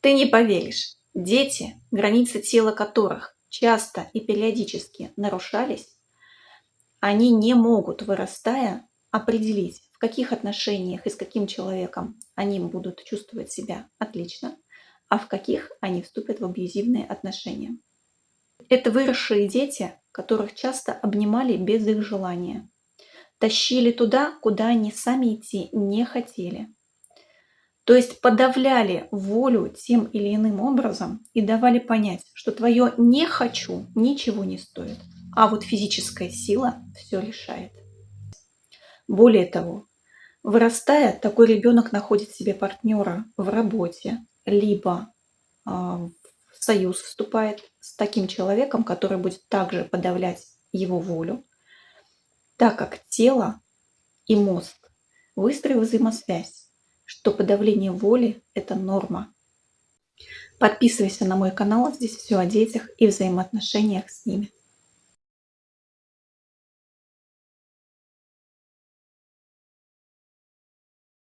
Ты не поверишь, дети, границы тела которых часто и периодически нарушались, они не могут, вырастая, определить, в каких отношениях и с каким человеком они будут чувствовать себя отлично, а в каких они вступят в абьюзивные отношения. Это выросшие дети, которых часто обнимали без их желания, тащили туда, куда они сами идти не хотели. То есть подавляли волю тем или иным образом и давали понять, что твое «не хочу» ничего не стоит, а вот физическая сила все решает. Более того, вырастая, такой ребенок находит себе партнера в работе, либо в союз вступает с таким человеком, который будет также подавлять его волю, так как тело и мозг выстроили взаимосвязь, что подавление воли – это норма. Подписывайся на мой канал, здесь все о детях и взаимоотношениях с ними.